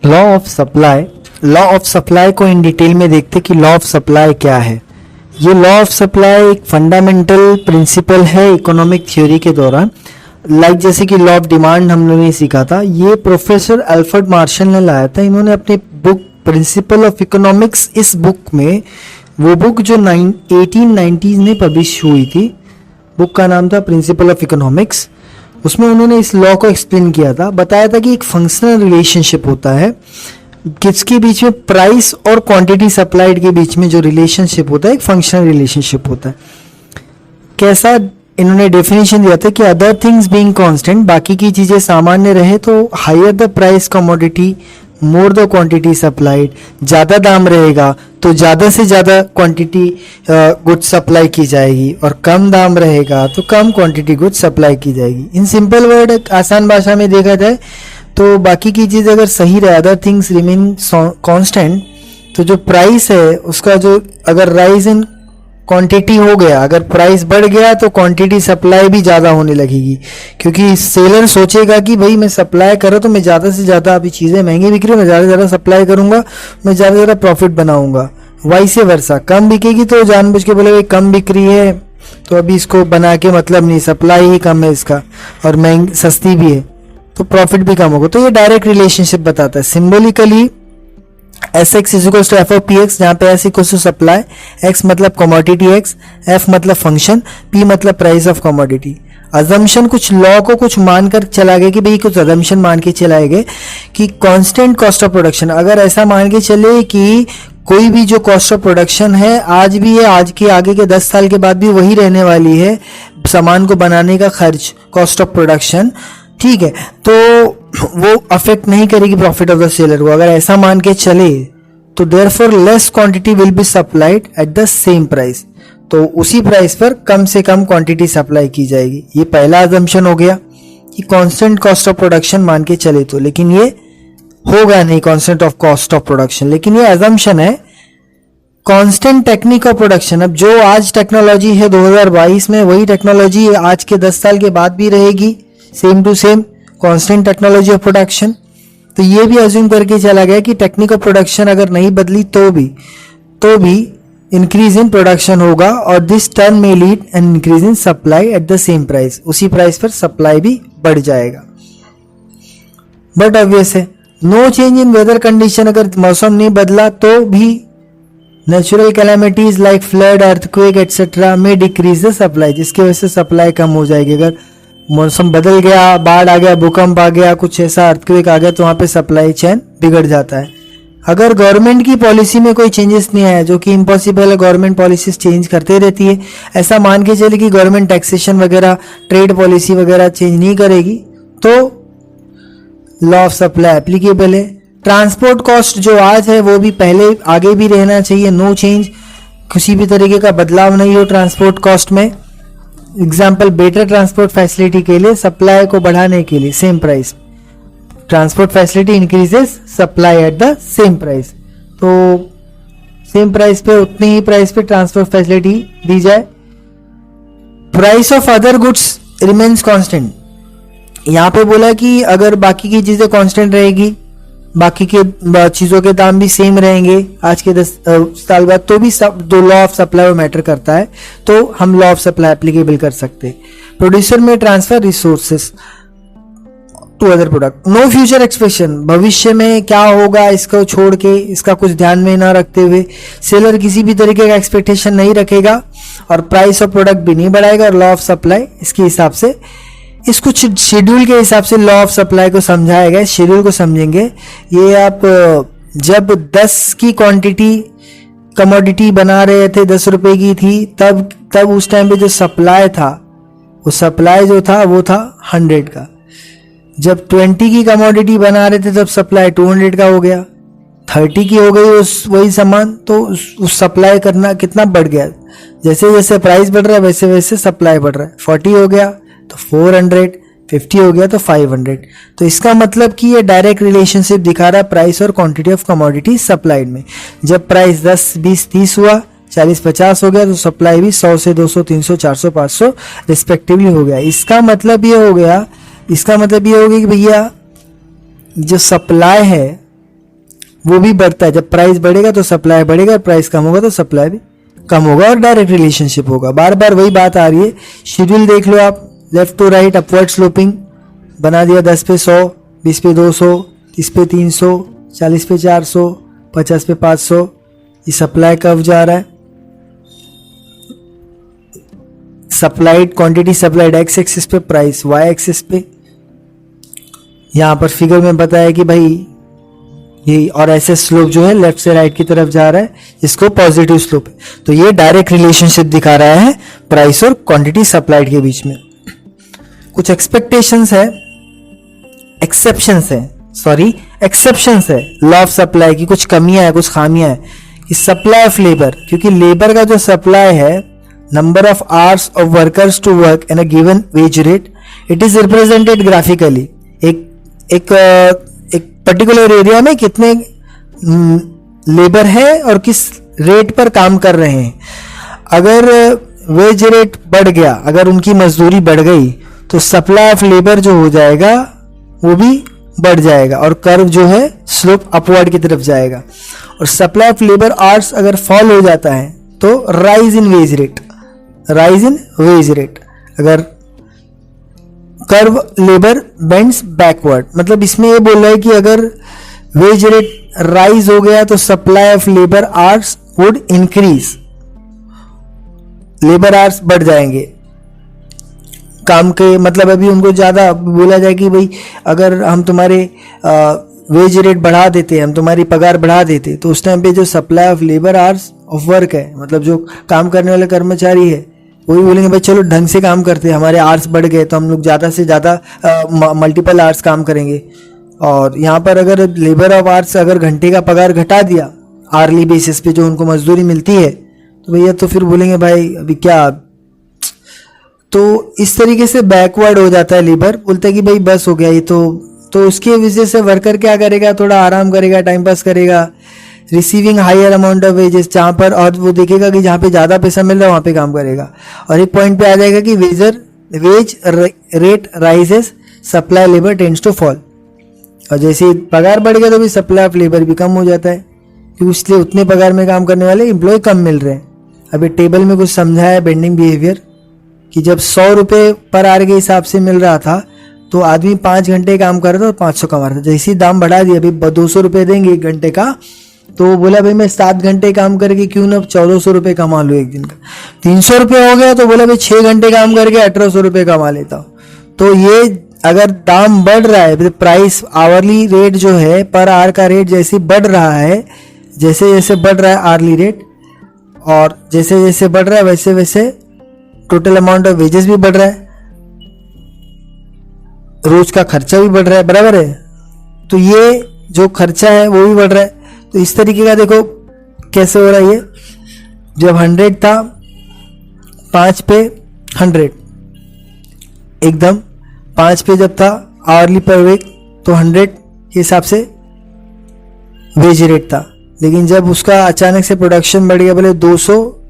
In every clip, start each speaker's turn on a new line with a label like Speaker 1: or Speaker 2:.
Speaker 1: Law of supply. Law of supply को in detail में देखते कि लॉ ऑफ सप्लाई क्या है। ये लॉ ऑफ सप्लाई एक फंडामेंटल प्रिंसिपल है इकोनॉमिक थ्योरी के दौरान। जैसे कि लॉ ऑफ डिमांड हम लोगों ने सीखा था, ये प्रोफेसर अल्फ्रेड मार्शल ने लाया था। इन्होंने अपनी बुक प्रिंसिपल ऑफ इकोनॉमिक्स, इस बुक में, वो बुक जो 1890s में पब्लिश हुई थी, बुक का नाम था प्रिंसिपल ऑफ इकोनॉमिक्स। उसमें उन्होंने इस लॉ को एक्सप्लेन किया था, बताया था कि एक फंक्शनल रिलेशनशिप होता है किसके बीच में, प्राइस और क्वांटिटी सप्लाइड के बीच में जो रिलेशनशिप होता है एक फंक्शनल रिलेशनशिप होता है। कैसा इन्होंने डेफिनेशन दिया था कि अदर थिंग्स बीइंग कांस्टेंट, बाकी की चीजें सामान्य रहे तो higher the price commodity more the quantity supplied, ज्यादा दाम रहेगा तो ज्यादा से ज्यादा क्वांटिटी गुड्स सप्लाई की जाएगी, और कम दाम रहेगा तो कम क्वांटिटी गुड्स सप्लाई की जाएगी। इन सिंपल वर्ड, आसान भाषा में देखा जाए तो बाकी की चीज अगर सही रहे, अदर थिंग्स रिमेन कांस्टेंट, तो जो प्राइस है उसका जो अगर राइज इन क्वांटिटी हो गया, अगर प्राइस बढ़ गया तो क्वांटिटी सप्लाई भी ज़्यादा होने लगेगी, क्योंकि सेलर सोचेगा कि भाई मैं सप्लाई करूँ तो मैं ज़्यादा से ज़्यादा, अभी चीज़ें महंगी बिक रही है, मैं ज़्यादा से ज़्यादा सप्लाई करूँगा, मैं ज़्यादा से ज़्यादा प्रॉफिट बनाऊंगा। वाइस वर्सा, कम बिकेगी तो जानबूझ के बोले भाई कम बिक रही है तो अभी इसको बना के मतलब नहीं, सप्लाई ही कम है इसका और महंगी सस्ती भी है तो प्रॉफिट भी कम होगा। तो ये डायरेक्ट रिलेशनशिप बताता है। Symbolically S X is equals to F of P X, जहाँ पे S equals to supply, X मतलब कमोडिटी एक्स, एफ मतलब फंक्शन, पी मतलब प्राइस ऑफ कमोडिटी। अजम्पशन, कुछ लॉ को कुछ मानकर चला गया कि भाई कुछ अजम्पशन मान के चलाए गए कि कांस्टेंट कॉस्ट ऑफ प्रोडक्शन, अगर ऐसा मान के चले कि कोई भी जो कॉस्ट ऑफ प्रोडक्शन है आज भी है, आज के आगे के 10 साल के बाद भी वही रहने वाली है, सामान को बनाने का खर्च, कॉस्ट ऑफ प्रोडक्शन, ठीक है, तो वो अफेक्ट नहीं करेगी प्रॉफिट ऑफ द सेलर को। अगर ऐसा मान के चले तो therefore less quantity will be supplied eight the same price, तो उसी प्राइस पर कम से कम क्वांटिटी सप्लाई की जाएगी। ये पहला अजम्पशन हो गया कि कांस्टेंट कॉस्ट ऑफ प्रोडक्शन मान के चले तो, लेकिन ये होगा नहीं constant of cost of production, लेकिन ये अजम्पशन है। कांस्टेंट टेक्निक ऑफ प्रोडक्शन, अब जो आज टेक्नोलॉजी है 2022 में, वही टेक्नोलॉजी आज के 10 साल के बाद भी रहेगी, same to same constant technology of production. तो ये भी अज्यूम करके चला गया कि टेक्निक ऑफ प्रोडक्शन अगर नहीं बदली तो भी इंक्रीज इन प्रोडक्शन होगा, और दिस टर्म में lead an increase in supply at the same price, उसी प्राइस पर सप्लाई भी बढ़ जाएगा। बट ऑब्वियस है, no change in weather condition, अगर मौसम नहीं बदला तो भी natural calamities like flood, earthquake etcetera में डिक्रीज द सप्लाई, जिसकी वजह से सप्लाई कम हो जाएगी। अगर मौसम बदल गया, बाढ़ आ गया, भूकंप आ गया, कुछ ऐसा अर्थक्वेक आ गया, तो वहां पे सप्लाई चेन बिगड़ जाता है। अगर गवर्नमेंट की पॉलिसी में कोई चेंजेस नहीं आया, जो कि इम्पॉसिबल है, गवर्नमेंट पॉलिसीज चेंज करते रहती है, ऐसा मान के चले कि गवर्नमेंट टैक्सेशन वगैरह, ट्रेड पॉलिसी वगैरह चेंज नहीं करेगी, तो लॉ ऑफ सप्लाई एप्लीकेबल है। ट्रांसपोर्ट कॉस्ट जो आज है वो भी पहले आगे भी रहना चाहिए, नो चेंज, किसी भी तरीके का बदलाव नहीं हो ट्रांसपोर्ट कॉस्ट में। एग्जाम्पल, बेटर ट्रांसपोर्ट फैसिलिटी के लिए, सप्लाई को बढ़ाने के लिए same price, transport facility increases supply at the same price, तो सेम प्राइस पे, उतनी ही प्राइस पे ट्रांसपोर्ट फैसिलिटी दी जाए। Price of other goods remains constant, यहां पे बोला कि अगर बाकी की चीजें कांस्टेंट रहेगी, बाकी के चीजों के दाम भी सेम रहेंगे आज के 10 साल बाद, तो भी दो लॉ ऑफ सप्लाई मैटर करता है, तो हम लॉ ऑफ सप्लाई एप्लीकेबल कर सकते हैं। प्रोड्यूसर में transfer resources to other product, no future expectation, भविष्य में क्या होगा इसको छोड़ के, इसका कुछ ध्यान में ना रखते हुए सेलर किसी भी तरीके का एक्सपेक्टेशन नहीं रखेगा, और प्राइस ऑफ प्रोडक्ट भी नहीं बढ़ाएगा, और लॉ ऑफ सप्लाई इसके हिसाब से, इस कुछ शेड्यूल के हिसाब से लॉ ऑफ सप्लाई को समझाया गया। शेड्यूल को समझेंगे, ये आप जब 10 की क्वांटिटी कमोडिटी बना रहे थे, 10 रुपए की थी, तब उस टाइम पे जो सप्लाई था, वो सप्लाई जो था वो था 100 का। जब 20 की कमोडिटी बना रहे थे तब सप्लाई 200 का हो गया, 30 की हो गई वही सामान, तो उस सप्लाई करना कितना बढ़ गया, जैसे जैसे प्राइस बढ़ रहा है वैसे वैसे सप्लाई बढ़ रहा है। 40 हो गया तो 400, 50 हो गया तो 500। तो इसका मतलब कि ये डायरेक्ट रिलेशनशिप दिखा रहा है प्राइस और क्वांटिटी ऑफ कमोडिटी सप्लाइड में। जब प्राइस 10, 20, 30 हुआ, 40, 50 हो गया, तो सप्लाई भी 100 से 200, 300, 400, 500 रिस्पेक्टिवली हो गया। इसका मतलब ये हो गया कि भैया जो सप्लाई है वो भी बढ़ता है। जब प्राइस बढ़ेगा तो सप्लाई बढ़ेगा, प्राइस कम होगा तो सप्लाई भी कम होगा और डायरेक्ट रिलेशनशिप होगा। बार बार वही बात आ रही है। शेड्यूल देख लो आप, left to right upward sloping बना दिया। 10 पे 100, 20 पे 200, 30 पे 300, 40 पे 400, 50 पे 500। ये सप्लाई कर्व जा रहा है। Supplied quantity supplied x axis पे, प्राइस वाई एक्सिस पे। यहाँ पर फिगर में बताया कि भाई ये और ऐसे स्लोप जो है लेफ्ट से राइट की तरफ जा रहा है, इसको पॉजिटिव स्लोप है। तो ये डायरेक्ट रिलेशनशिप दिखा रहा है प्राइस और क्वांटिटी सप्लाइड के बीच में। कुछ एक्सपेक्टेशंस है, एक्सेप्शंस है लॉ ऑफ सप्लाई की। कुछ कमियां है, कुछ खामियां है कि सप्लाई ऑफ लेबर, क्योंकि लेबर का जो सप्लाई है, number of hours of workers to work in a given wage rate, it is represented graphically. एक पर्टिकुलर एरिया में कितने लेबर है और किस रेट पर काम कर रहे हैं। अगर वेज रेट बढ़ गया, अगर उनकी मजदूरी बढ़ गई, तो सप्लाई ऑफ लेबर जो हो जाएगा वो भी बढ़ जाएगा और कर्व जो है स्लोप अपवर्ड की तरफ जाएगा। और सप्लाई ऑफ लेबर आवर्स अगर फॉल हो जाता है तो राइज इन वेज रेट, अगर कर्व लेबर बेंड्स बैकवर्ड, मतलब इसमें ये बोल रहा है कि अगर वेज रेट राइज हो गया तो supply of labour hours would increase, labour hours बढ़ जाएंगे काम के। मतलब अभी उनको ज्यादा बोला जाए कि भाई अगर हम तुम्हारे वेज रेट बढ़ा देते, हम तुम्हारी पगार बढ़ा देते, तो उस टाइम पे जो supply of labour hours of work है, मतलब जो काम करने वाले कर्मचारी है, वही बोलेंगे भाई चलो ढंग से काम करते हैं, हमारे आवर्स बढ़ गए तो हम लोग ज़्यादा से ज़्यादा मल्टीपल आवर्स काम करेंगे। और यहाँ पर अगर लेबर ऑफ आवर्स अगर घंटे का पगार घटा दिया आर्ली बेसिस पे जो उनको मजदूरी मिलती है, तो भैया तो फिर बोलेंगे भाई अभी क्या। तो इस तरीके से बैकवर्ड हो जाता है लेबर, बोलता है कि भाई बस हो गया ये तो उसकी वजह से वर्कर क्या करेगा, थोड़ा आराम करेगा, टाइम पास करेगा, receiving higher amount of wages, जहाँ पर, और वो देखेगा कि जहाँ पे ज़्यादा पैसा मिल रहा है वहाँ पे काम करेगा। और एक पॉइंट पे आ जाएगा कि wage rate rises, supply labour tends to fall. और जैसे पगार बढ़ गया तो भी सप्लाई ऑफ लेबर भी कम हो जाता है, क्योंकि इसलिए उतने पगार में काम करने वाले एम्प्लॉय कम मिल रहे हैं। अभी टेबल में कुछ समझा है बेंडिंग बिहेवियर कि जब 100 रुपये पर आवर के हिसाब से मिल रहा था तो आदमी 5 घंटे काम कर रहा था तो 500 कमा रहा था। जैसे ही दाम बढ़ा दिया, अभी 200 रुपये देंगे 1 घंटे का, तो वो बोला भाई मैं 7 घंटे काम करके क्यों ना 1400 रुपये कमा लूँ एक दिन का। 300 रुपये हो गया तो बोला भाई 6 घंटे काम करके 1800 रुपये कमा लेता हूँ। तो ये अगर दाम बढ़ रहा है, प्राइस आवरली रेट जो है पर आवर का रेट जैसे बढ़ रहा है, जैसे जैसे बढ़ रहा है आवरली रेट, और जैसे जैसे बढ़ रहा है वैसे वैसे टोटल अमाउंट ऑफ वेजेस भी बढ़ रहा है, रोज का खर्चा भी बढ़ रहा है, बराबर है। तो ये जो खर्चा है वो भी बढ़ रहा है। तो इस तरीके का देखो कैसे हो रहा है। ये जब 100 था, 5 पे 100, एकदम 5 पे जब था आवरली पर वीक तो 100 के हिसाब से वेज रेट था। लेकिन जब उसका अचानक से प्रोडक्शन बढ़ गया बोले 200,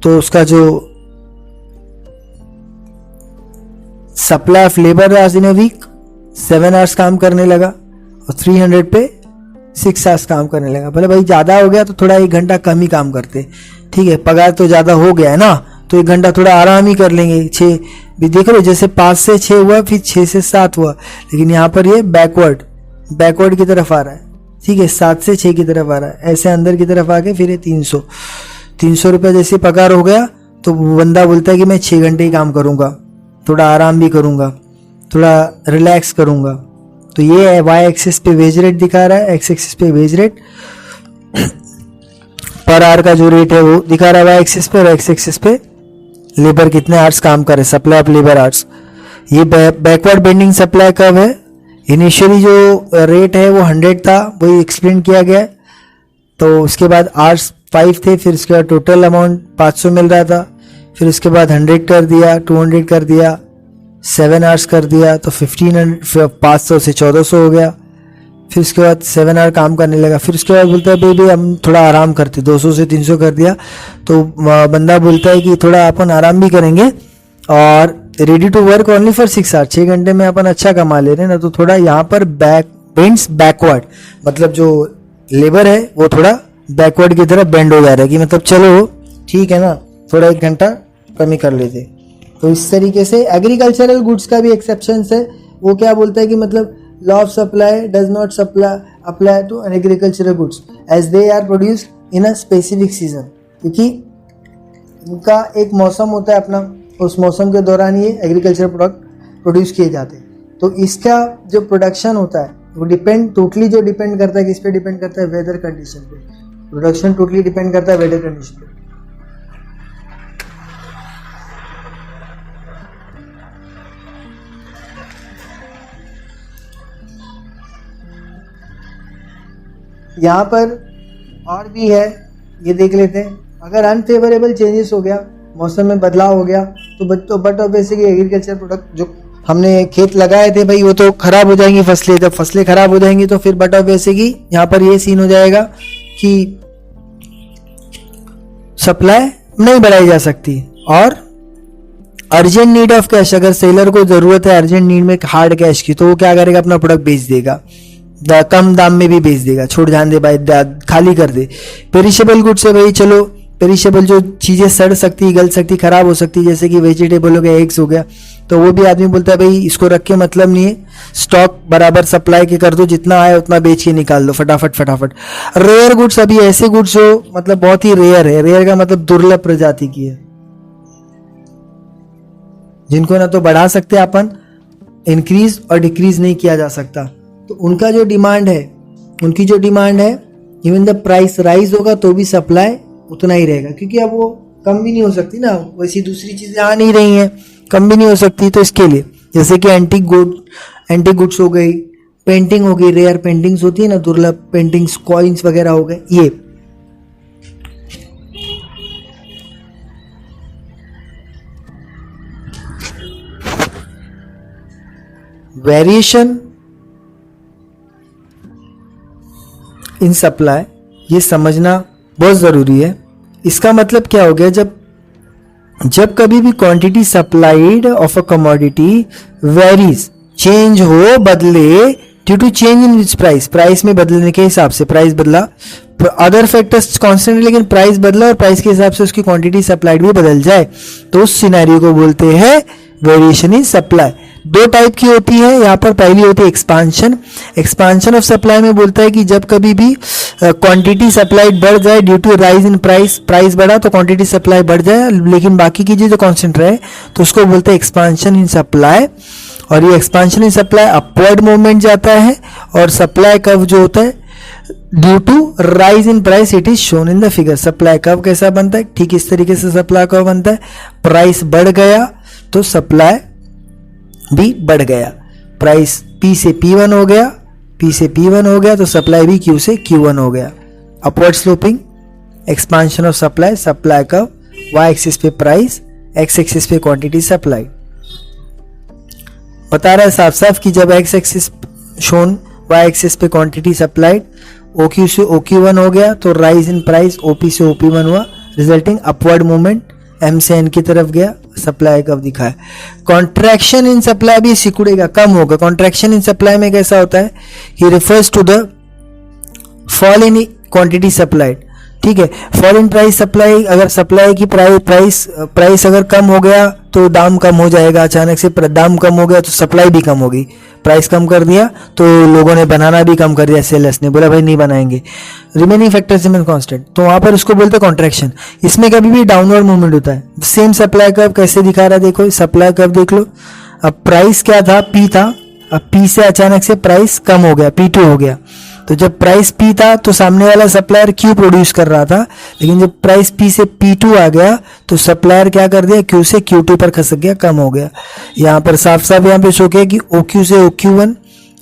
Speaker 1: तो उसका जो supply of labour hours in a week 7 hours काम करने लगा और 300 पे 6 आवर्स काम करने लगा। बोले भाई ज़्यादा हो गया तो थोड़ा 1 घंटा कम ही काम करते, ठीक है, पगार तो ज़्यादा हो गया है ना, तो 1 घंटा थोड़ा आराम ही कर लेंगे। 6 भी देख लो, जैसे 5 से 6 हुआ, फिर 6 से 7 हुआ, लेकिन यहाँ पर ये बैकवर्ड की तरफ आ रहा है, ठीक है, 7 से 6 की तरफ आ रहा है, ऐसे अंदर की तरफ आके फिर ये 300 रुपये जैसे पगार हो गया तो बंदा बोलता है कि मैं 6 घंटे ही काम करूँगा, थोड़ा आराम भी करूँगा, थोड़ा रिलैक्स करूँगा। तो ये वाई एक्सिस पे वेज रेट दिखा रहा है, एक्स एक्सिस पे वेज रेट पर आवर का जो रेट है वो दिखा रहा है वाई एक्सिस पे, और एक्स एक्सिस पे लेबर कितने आवर्स काम करे, सप्लाई ऑफ लेबर आवर्स। ये बैकवर्ड बेंडिंग सप्लाई कर्व है। इनिशियली जो रेट है वो 100 था, वही एक्सप्लेन किया गया। तो उसके बाद आवर्स 5 थे, फिर उसके बाद टोटल अमाउंट 500 मिल रहा था, फिर उसके बाद 100 कर दिया, 200 कर दिया, 7 आवर्स कर दिया तो 1500, 500 से 1400 हो गया। फिर उसके बाद 7 आवर काम करने लगा। फिर उसके बाद बोलता है भाई हम थोड़ा आराम करते, 200 से 300 कर दिया। तो बंदा बोलता है कि थोड़ा अपन आराम भी करेंगे और ready to work only for 6 hour, 6 घंटे में अपन अच्छा कमा ले रहे हैं ना, तो थोड़ा यहाँ पर बेंड्स बैकवर्ड, मतलब जो लेबर है वो थोड़ा बैकवर्ड की तरफ बेंड हो जा रहा है कि मतलब चलो ठीक है ना, थोड़ा 1 घंटा कमी कर लेते। तो इस तरीके से एग्रीकल्चरल गुड्स का भी एक्सेप्शन है। वो क्या बोलता है कि मतलब law of supply does not apply to agricultural goods as they are produced in a specific season, क्योंकि उनका एक मौसम होता है अपना, उस मौसम के दौरान ये एग्रीकल्चर प्रोडक्ट प्रोड्यूस किए जाते हैं। तो इसका जो प्रोडक्शन होता है वो टोटली डिपेंड करता है, किस पे डिपेंड करता है, वेदर कंडीशन पे। प्रोडक्शन टोटली डिपेंड करता है वेदर कंडीशन पे। यहाँ पर और भी है, ये देख लेते हैं। अगर अनफेवरेबल चेंजेस हो गया, मौसम में बदलाव हो गया, तो बट ऑब्वियसली एग्रीकल्चर प्रोडक्ट जो हमने खेत लगाए थे भाई वो तो खराब हो जाएंगी फसलें। जब फसलें खराब हो जाएंगी तो फिर बट ऑब्वियसली यहाँ पर ये सीन हो जाएगा कि सप्लाई नहीं बढ़ाई जा सकती। और अर्जेंट नीड ऑफ कैश, अगर सेलर को जरूरत है अर्जेंट नीड में हार्ड कैश की, तो वो क्या करेगा, अपना प्रोडक्ट बेच देगा, कम दाम में भी बेच देगा, छोड़ जान दे भाई, खाली कर दे। पेरिशेबल गुड्स है भाई, चलो पेरिशेबल जो चीजें सड़ सकती, गल सकती, खराब हो सकती, जैसे कि वेजिटेबल हो गया, एग्स हो गया, तो वो भी आदमी बोलता है भाई इसको रख के मतलब नहीं है, स्टॉक बराबर सप्लाई के कर दो, जितना आए उतना बेच के निकाल दो फटाफट। रेयर गुड्स, अभी ऐसे गुड्स जो मतलब बहुत ही रेयर है, रेयर का मतलब दुर्लभ प्रजाति की है, जिनको ना तो बढ़ा सकते अपन, इंक्रीज और डिक्रीज नहीं किया जा सकता, तो उनका जो डिमांड है, उनकी जो डिमांड है, इवन द प्राइस राइज होगा तो भी सप्लाई उतना ही रहेगा, क्योंकि अब वो कम भी नहीं हो सकती ना, वैसी दूसरी चीजें आ नहीं रही हैं, कम भी नहीं हो सकती। तो इसके लिए जैसे कि एंटीक गुड्स हो गई, पेंटिंग हो गई, रेयर पेंटिंग्स होती है ना, दुर्लभ पेंटिंग्स, कॉइन्स वगैरह हो गए, ये वेरिएशन इन सप्लाई, ये समझना बहुत जरूरी है। इसका मतलब क्या हो गया, जब कभी भी quantity supplied of a commodity varies, change हो, बदले, due to change in which price में बदलने के हिसाब से, प्राइस बदला, अदर फैक्टर्स कांस्टेंट है लेकिन प्राइस बदला और प्राइस के हिसाब से उसकी क्वांटिटी सप्लाइड भी बदल जाए, तो उस सिनेरियो को बोलते हैं वेरिएशन इन सप्लाई। 2 टाइप की होती है यहाँ पर। पहली होती है एक्सपांशन ऑफ सप्लाई में बोलता है कि जब कभी भी क्वांटिटी सप्लाई बढ़ जाए due to rise in price बढ़ा तो क्वांटिटी सप्लाई बढ़ जाए, लेकिन बाकी की चीजें कांस्टेंट रहे, तो उसको बोलते हैं एक्सपांशन इन सप्लाई। और ये expansion in supply upward movement जाता है, और सप्लाई कर्व जो होता है due to rise in price, it is shown in the figure. Supply curve कैसा बनता है, ठीक इस तरीके से सप्लाई कर्व बनता है। प्राइस बढ़ गया तो सप्लाई भी बढ़ गया, प्राइस P से P1 हो गया, P से P1 हो गया तो सप्लाई भी Q से Q1 हो गया। Upward sloping expansion of supply curve, y axis पे प्राइस, x एक्सिस पे क्वांटिटी सप्लाई। बता रहा है साफ साफ कि जब x axis shown, y axis पे क्वांटिटी सप्लाइड, OQ से OQ1 हो गया तो राइज इन प्राइस OP से OP1 हुआ, रिजल्टिंग अपवर्ड मूवमेंट M से N की तरफ गया, सप्लाई कब दिखा है। कॉन्ट्रैक्शन इन सप्लाई भी सिकुड़ेगा, कम होगा। कॉन्ट्रैक्शन इन सप्लाई में कैसा होता है, he refers to the fall in quantity supplied, ठीक है। फॉल इन प्राइस सप्लाई, अगर सप्लाई की प्राइस अगर कम हो गया तो दाम कम हो जाएगा, अचानक से दाम कम हो गया तो सप्लाई भी कम होगी। प्राइस कम कर दिया तो लोगों ने बनाना भी कम कर दिया, सेलर्स ने बोला भाई नहीं बनाएंगे, रिमेनिंग फैक्टर्स रिमेन कांस्टेंट, तो वहां पर उसको बोलते हैं कॉन्ट्रैक्शन। इसमें कभी भी डाउनवर्ड मूवमेंट होता है। सेम सप्लाई कर्व कैसे दिखा रहा है, देखो सप्लाई कर्व देख लो। अब प्राइस क्या था, P था, अब P से अचानक से प्राइस कम हो गया, P2 हो गया। तो जब प्राइस P था तो सामने वाला सप्लायर Q प्रोड्यूस कर रहा था, लेकिन जब प्राइस P से P2 आ गया तो सप्लायर क्या कर दिया, Q से Q2 पर खसक गया, कम हो गया। यहाँ पर साफ साफ यहाँ पे शो किया कि OQ से OQ1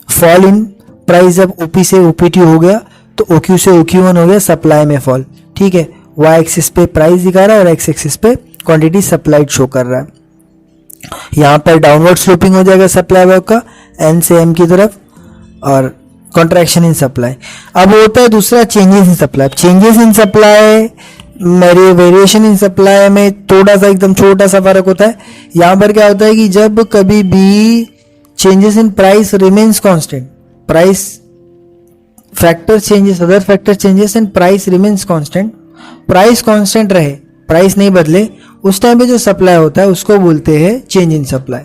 Speaker 1: फॉल इन प्राइस, जब OP से OP2 हो गया तो OQ से OQ1 हो गया, सप्लाई में फॉल, ठीक है। Y एक्सिस पे प्राइस दिखा रहा है और X एक्सिस पे क्वांटिटी सप्लाइड शो कर रहा है। यहाँ पर डाउनवर्ड स्लोपिंग हो जाएगा सप्लाई वर्क का N से M की तरफ, और कॉन्ट्रैक्शन इन सप्लाई। अब होता है दूसरा changes in supply. Changes in supply, variation in supply में थोड़ा सा एकदम छोटा सा फर्क होता है। यहाँ पर क्या होता है कि जब कभी भी changes in price remains constant, price factor changes, other factor changes and price remains constant, price constant रहे, प्राइस नहीं बदले, उस टाइम पे जो सप्लाई होता है उसको बोलते हैं चेंज इन सप्लाई।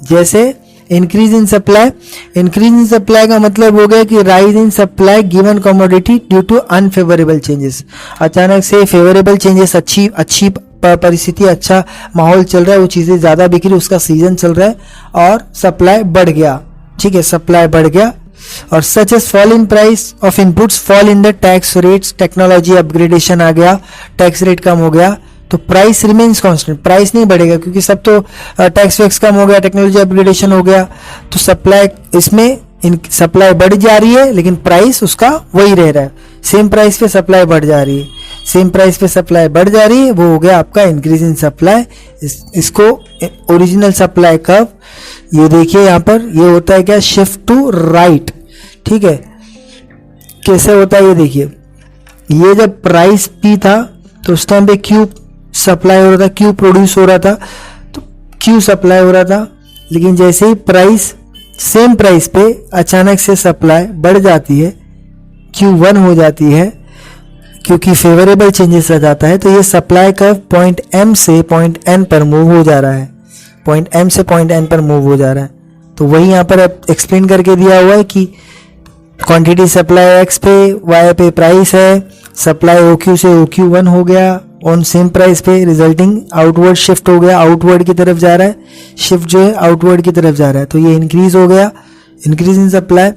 Speaker 1: जैसे increase in supply, increase in supply का मतलब हो गया कि rise in supply given commodity due to unfavourable changes, अचानक से फेवरेबल चेंजेस, अच्छी परिस्थिति, अच्छा माहौल चल रहा है, वो चीज़ें ज़्यादा बिक रही, उसका सीजन चल रहा है और सप्लाई बढ़ गया, ठीक है, सप्लाई बढ़ गया। और such as fall in price of inputs, fall in the tax rates, technology upgradation आ गया, टैक्स रेट कम हो गया, तो प्राइस रिमेन्स कांस्टेंट, प्राइस नहीं बढ़ेगा क्योंकि सब तो टैक्स वैक्स कम हो गया, टेक्नोलॉजी अपग्रेडेशन हो गया, तो सप्लाई, इसमें सप्लाई बढ़ जा रही है लेकिन प्राइस उसका वही रह रहा है, सेम प्राइस पे सप्लाई बढ़ जा रही है, सेम प्राइस पे सप्लाई बढ़ जा रही है, वो हो गया आपका इंक्रीज इन सप्लाई। इसको ओरिजिनल सप्लाई कर्व, ये देखिए यहाँ पर, ये होता है क्या, शिफ्ट टू राइट, ठीक है। कैसे होता है ये देखिए, ये जब प्राइस पी था तो उस टाइम पे क्यू सप्लाई हो रहा था, क्यू प्रोड्यूस हो रहा था, तो क्यू सप्लाई हो रहा था, लेकिन जैसे ही प्राइस सेम प्राइस पे अचानक से सप्लाई बढ़ जाती है, Q1 हो जाती है क्योंकि फेवरेबल चेंजेस आ जाता है, तो ये सप्लाई कर्व पॉइंट M से पॉइंट N पर मूव हो जा रहा है, पॉइंट M से पॉइंट N पर मूव हो जा रहा है। तो वही यहाँ पर एक्सप्लेन करके दिया हुआ है कि क्वांटिटी सप्लाई X पे, Y पे प्राइस है, सप्लाई OQ से OQ1 हो गया ऑन सेम प्राइस पे, रिजल्टिंग आउटवर्ड शिफ्ट हो गया, आउटवर्ड की तरफ जा रहा है, शिफ्ट जो है आउटवर्ड की तरफ जा रहा है, तो ये इंक्रीज हो गया, इंक्रीज इन सप्लाई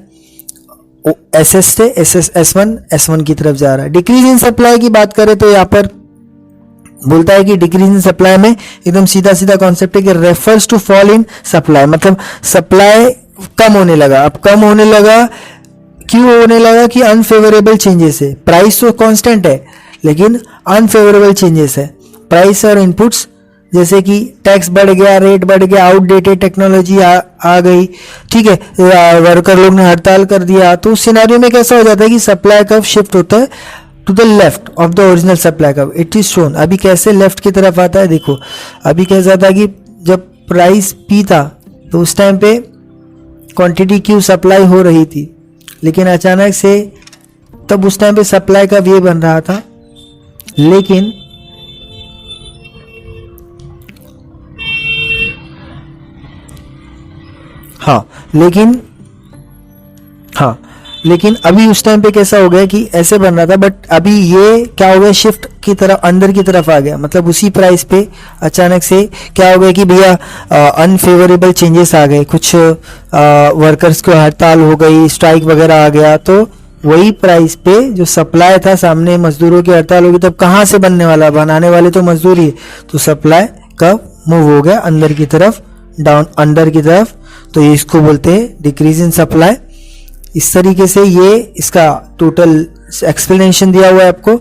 Speaker 1: SS से S1 की तरफ जा रहा है। डिक्रीज इन सप्लाई की बात करें तो यहाँ पर बोलता है कि डिक्रीज इन सप्लाई में एकदम सीधा सीधा कॉन्सेप्ट है कि refers to fall in supply, मतलब सप्लाई कम होने लगा, अब कम होने लगा, क्यों होने लगा कि अनफेवरेबल चेंजेस है, प्राइस तो कांस्टेंट है लेकिन अनफेवरेबल चेंजेस है, प्राइस और इनपुट्स, जैसे कि टैक्स बढ़ गया, रेट बढ़ गया, आउटडेटेड टेक्नोलॉजी आ गई, ठीक है, वर्कर लोग ने हड़ताल कर दिया, तो उस सिनेरियो में कैसा हो जाता है कि सप्लाई कर्व शिफ्ट होता है to the left of the original supply curve, it is shown. अभी कैसे लेफ्ट की तरफ आता है, देखो अभी कैसा था कि जब प्राइस पी था तो उस टाइम पे क्वांटिटी क्यू सप्लाई हो रही थी, लेकिन अचानक से तब उस टाइम पे सप्लाई का ये बन रहा था, लेकिन लेकिन अभी उस टाइम पे कैसा हो गया कि ऐसे बन रहा था, बट अभी ये क्या हो गया, शिफ्ट की तरफ, अंदर की तरफ आ गया, मतलब उसी प्राइस पे अचानक से क्या हो गया कि भैया अनफेवरेबल चेंजेस आ गए, कुछ वर्कर्स को हड़ताल हो गई, स्ट्राइक वगैरह आ गया, तो वही प्राइस पे जो सप्लाई था, सामने मजदूरों की हड़ताल होगी, तब कहाँ से बनने वाला, बनाने वाले तो मजदूर ही, तो सप्लाई का मूव हो गया अंदर की तरफ, डाउन अंदर की तरफ, तो ये इसको बोलते हैं डिक्रीज इन सप्लाई। इस तरीके से ये इसका टोटल एक्सप्लेनेशन दिया हुआ है आपको।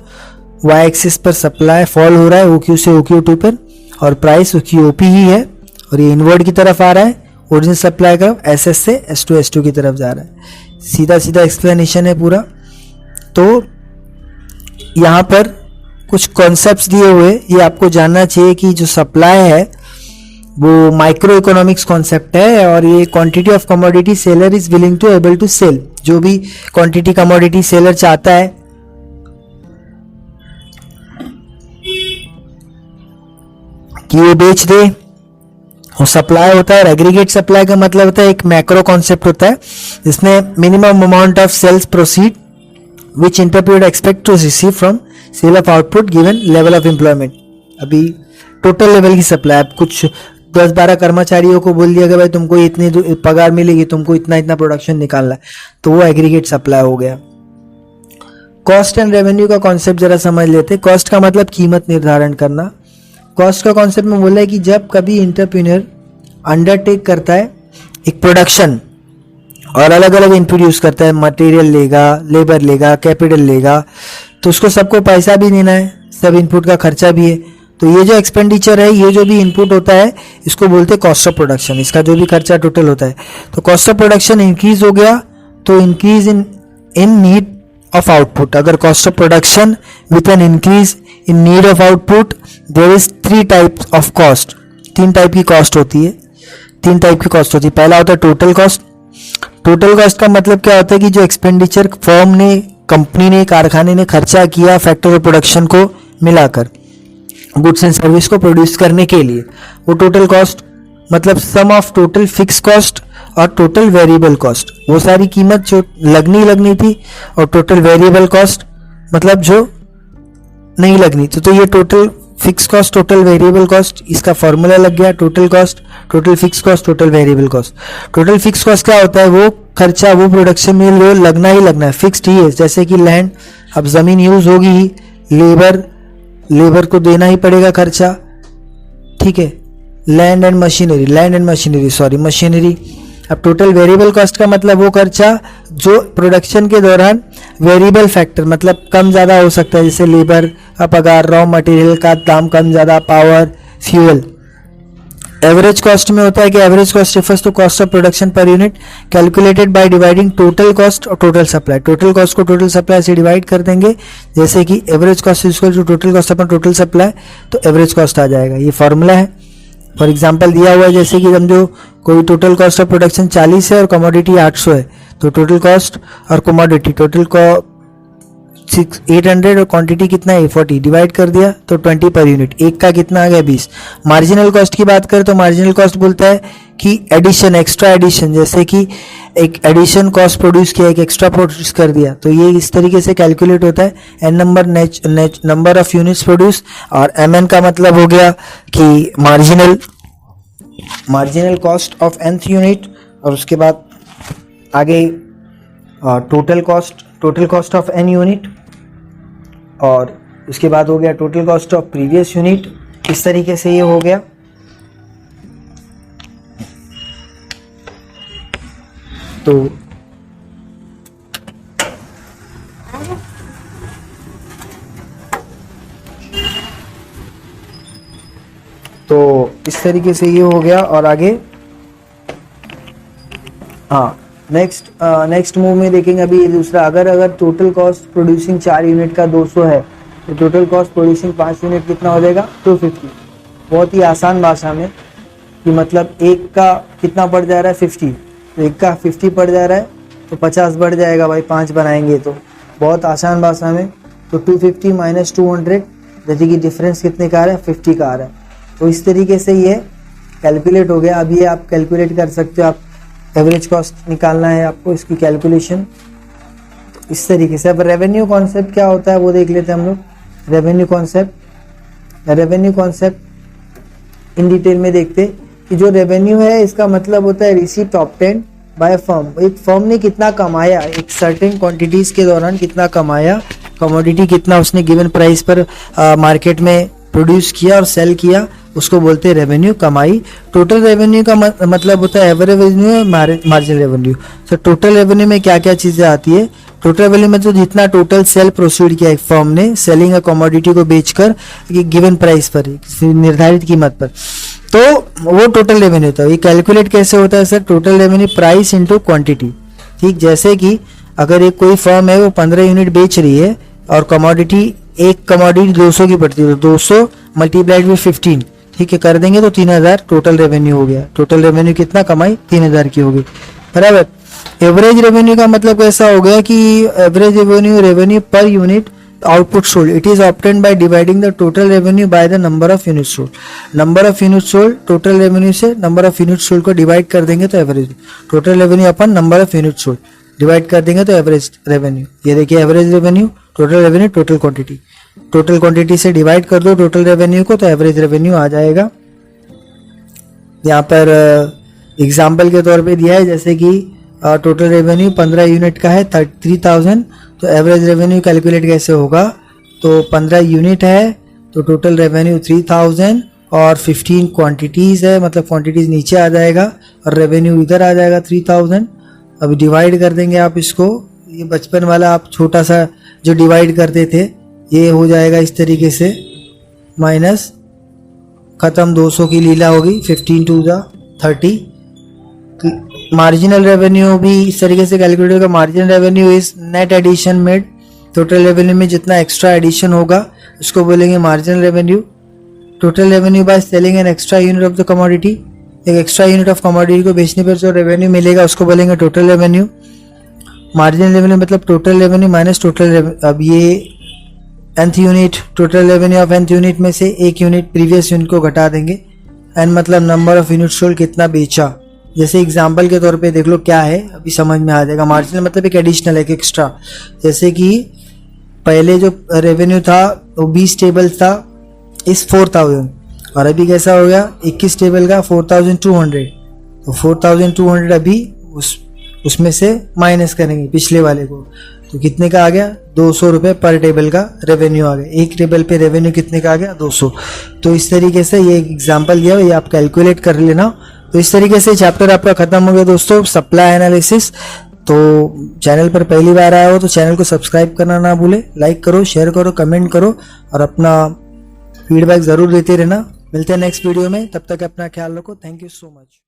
Speaker 1: y एक्सिस पर सप्लाई फॉल हो रहा है OQ से OQ2 पर, और प्राइस OQOP ही है, और ये इनवर्ड की तरफ आ रहा है, ओरिजिनल सप्लाई कर्व SS से S2 की तरफ जा रहा है। सीधा सीधा एक्सप्लेनेशन है पूरा। तो यहाँ पर कुछ कॉन्सेप्ट्स दिए हुए, ये आपको जानना चाहिए कि जो सप्लाई है वो माइक्रो इकोनॉमिक्स कॉन्सेप्ट है, और ये quantity of commodity seller is willing to able to sell, जो भी क्वांटिटी कमोडिटी सेलर चाहता है कि ये बेच दे, वो सप्लाई होता है। और एग्रीगेट सप्लाई का मतलब होता है, एक मैक्रो कॉन्सेप्ट होता है जिसमें minimum amount of sales proceed which interpret expect to receive from sale of output given level of employment. अभी टोटल लेवल की सप्लाई, अब कुछ 10-12 कर्मचारियों को बोल दिया कि भाई तुमको इतनी पगार मिलेगी, तुमको इतना इतना प्रोडक्शन निकालना है, तो वो एग्रीगेट सप्लाई हो गया। कॉस्ट एंड रेवेन्यू का कॉन्सेप्ट जरा समझ लेते हैं। कॉस्ट का मतलब कीमत निर्धारण करना। कॉस्ट का कॉन्सेप्ट में बोला है कि जब कभी एंटरप्रेन्योर अंडरटेक करता है एक प्रोडक्शन और अलग अलग इनपुट यूज करता है, मटेरियल लेगा, लेबर लेगा, कैपिटल लेगा, तो उसको सबको पैसा भी देना है, सब इनपुट का खर्चा भी है। तो ये जो एक्सपेंडिचर है, ये जो भी इनपुट होता है, इसको बोलते हैं कॉस्ट ऑफ प्रोडक्शन। इसका जो भी खर्चा टोटल होता है, तो कॉस्ट ऑफ प्रोडक्शन इंक्रीज हो गया तो increase in need of output. अगर cost of production with an increase in need of output, there is 3 types of cost. 3 type की कॉस्ट होती है, 3 टाइप की कॉस्ट होती है। पहला होता है टोटल कॉस्ट। टोटल कॉस्ट का मतलब क्या होता है कि जो एक्सपेंडिचर फर्म ने, कंपनी ने, कारखाने ने खर्चा किया फैक्टर ऑफ प्रोडक्शन को मिलाकर गुड्स एंड सर्विस को प्रोड्यूस करने के लिए, वो टोटल कॉस्ट मतलब सम ऑफ टोटल फिक्स कॉस्ट और टोटल वेरिएबल कॉस्ट, वो सारी कीमत जो लगनी थी, और टोटल वेरिएबल कॉस्ट मतलब जो नहीं लगनी थी। तो ये total fix cost, total variable cost, इसका फॉर्मूला लग गया total cost, total fix cost, total variable cost. Total fix cost क्या होता है? वो खर्चा, वो प्रोडक्शन में जो लगना ही लगना है, फिक्स्ड ही है। जैसे कि लैंड, अब जमीन यूज होगी ही, लेबर को देना ही पड़ेगा खर्चा, ठीक है। Land and machinery. अब टोटल वेरिएबल कॉस्ट का मतलब वो खर्चा जो प्रोडक्शन के दौरान वेरिएबल फैक्टर मतलब कम ज़्यादा हो सकता है, जैसे लेबर का पगार, रॉ मटेरियल का दाम कम ज़्यादा, पावर, फ्यूल। एवरेज कॉस्ट में होता है कि average cost refers to cost of production per unit calculated by dividing total cost और टोटल सप्लाई। टोटल कॉस्ट को टोटल सप्लाई से डिवाइड कर देंगे, जैसे कि average cost equal to total cost upon total supply, तो एवरेज कॉस्ट आ जाएगा। ये फॉर्मूला है। फॉर एग्जांपल दिया हुआ है, जैसे कि समझो कोई टोटल कॉस्ट ऑफ प्रोडक्शन 40 है और कमोडिटी 800 है, तो टोटल कॉस्ट और कमोडिटी टोटल को 800 और क्वांटिटी कितना है 40, डिवाइड कर दिया तो 20 पर यूनिट। एक का कितना आ गया 20। मार्जिनल कॉस्ट की बात करें तो मार्जिनल कॉस्ट बोलता है कि एडिशन, एक्स्ट्रा एडिशन, जैसे कि एक एडिशन कॉस्ट प्रोड्यूस किया, एक एक्स्ट्रा प्रोड्यूस कर दिया, तो ये इस तरीके से कैलकुलेट होता है। N number of units produce, और एम एन का मतलब हो गया कि marginal cost of nth unit, और उसके बाद आगे total cost of n unit, और उसके बाद हो गया total cost of previous unit. इस तरीके से ये हो गया। तो इस तरीके से ये हो गया। और आगे नेक्स्ट मूव में देखेंगे अभी ये दूसरा। अगर टोटल कॉस्ट प्रोड्यूसिंग 4 यूनिट का 200 है, तो टोटल कॉस्ट प्रोड्यूसिंग 5 यूनिट कितना हो जाएगा 250। बहुत ही आसान भाषा में कि मतलब एक का कितना बढ़ जा रहा है 50, तो एक का 50 बढ़ जा रहा है तो 50 बढ़ जाएगा भाई, 5 बनाएंगे तो। बहुत आसान भाषा में, तो 250 माइनस 200, जैसे कि डिफरेंस कितने का आ रहा है 50 का आ रहा है। तो इस तरीके से ये कैलकुलेट हो गया। अभी आप कैलकुलेट कर सकते हो, आप एवरेज कॉस्ट निकालना है आपको, इसकी कैलकुलेशन तो इस तरीके से। अब रेवेन्यू कॉन्सेप्ट क्या होता है वो देख लेते हैं हम लोग। रेवेन्यू कॉन्सेप्ट इन डिटेल में देखते कि जो रेवेन्यू है इसका मतलब होता है रिसीप्ट ऑब्टेन्ड बाय फर्म। एक फर्म ने कितना कमाया, एक सर्टेन क्वांटिटीज के दौरान कितना कमाया, कमोडिटी कितना उसने गिवन प्राइस पर मार्केट में प्रोड्यूस किया और सेल किया, उसको बोलते हैं रेवेन्यू, कमाई। टोटल रेवेन्यू का मतलब होता है एवरेज रेवेन्यू है, मार्जिनल रेवेन्यू। तो टोटल रेवेन्यू में क्या क्या चीजें आती है? टोटल रेवेन्यू में तो जितना टोटल सेल प्रोसीड किया एक फर्म ने, सेलिंग अ कमोडिटी को बेचकर गिवन प्राइस पर, निर्धारित कीमत पर, तो वो टोटल रेवेन्यू था। ये कैलकुलेट कैसे होता है sir? Total revenue price into quantity. ठीक, जैसे कि अगर एक कोई फर्म है वो 15 यूनिट बेच रही है और कमोडिटी, एक कमोडिटी 200 की पड़ती है, तो 200 मल्टीप्लाइड विद 15, ठीक है, कर देंगे तो 3000 टोटल रेवेन्यू हो गया। टोटल रेवेन्यू कितना कमाई 3000 की होगी, बराबर। एवरेज रेवेन्यू का मतलब कैसा हो गया कि average revenue per unit output sold, it is obtained by dividing the total revenue by the number of unit sold. Number of unit sold, total revenue से नंबर ऑफ यूनिट सोल्ड को divide कर देंगे तो average, total revenue upon number of unit sold divide कर देंगे तो average revenue. ये देखिए average revenue, total revenue, total quantity, total quantity से डिवाइड कर दो टोटल रेवेन्यू को तो एवरेज रेवेन्यू आ जाएगा। यहाँ पर एग्जाम्पल के तौर पे दिया है, जैसे कि टोटल रेवेन्यू 15 यूनिट का है 3000, तो एवरेज रेवेन्यू कैलकुलेट कैसे होगा? तो 15 यूनिट है तो टोटल रेवेन्यू 3000 और 15 क्वांटिटीज है, मतलब क्वांटिटीज नीचे आ जाएगा और रेवेन्यू इधर आ जाएगा 3000। अभी डिवाइड कर देंगे आप इसको, ये बचपन वाला आप छोटा सा जो डिवाइड करते थे ये हो जाएगा इस तरीके से, माइनस खत्म, 200 की लीला होगी, 15 टू द 30। मार्जिनल रेवेन्यू भी इस तरीके से कैलकुलेट होगा। Marginal revenue is net addition made, total revenue में जितना एक्स्ट्रा एडिशन होगा उसको बोलेंगे marginal revenue. Total revenue by selling an extra unit of the commodity, एक एक्स्ट्रा यूनिट ऑफ कमोडिटी को बेचने पर जो रेवेन्यू मिलेगा उसको बोलेंगे टोटल रेवेन्यू। मार्जिनल रेवेन्यू मतलब total revenue minus total revenue. अब ये nth unit, total revenue of nth unit में से एक यूनिट प्रीवियस यूनिट को घटा देंगे। n मतलब नंबर ऑफ यूनिट सोल्ड, कितना बेचा। जैसे एग्जांपल के तौर पे देख लो क्या है, अभी समझ में आ जाएगा। मार्जिनल मतलब एक एडिशनल, एक एक्स्ट्रा। जैसे कि पहले जो रेवेन्यू था वो 20 टेबल था इस 4000, और अभी कैसा हो गया 21 टेबल का 4200। तो 4200 अभी उसमें से माइनस करेंगे पिछले वाले को, तो कितने का आ गया 200 रुपये पर टेबल का रेवेन्यू आ गया। एक टेबल पे रेवेन्यू कितने का आ गया 200। तो इस तरीके से ये एग्जांपल दिया, ये आप कैलकुलेट कर लेना। तो इस तरीके से चैप्टर आपका खत्म हो गया दोस्तों, सप्लाई एनालिसिस। तो चैनल पर पहली बार आया हो तो चैनल को सब्सक्राइब करना ना भूले, लाइक करो, शेयर करो, कमेंट करो और अपना फीडबैक ज़रूर देते रहना। मिलते हैं नेक्स्ट वीडियो में, तब तक अपना ख्याल रखो। Thank you so much.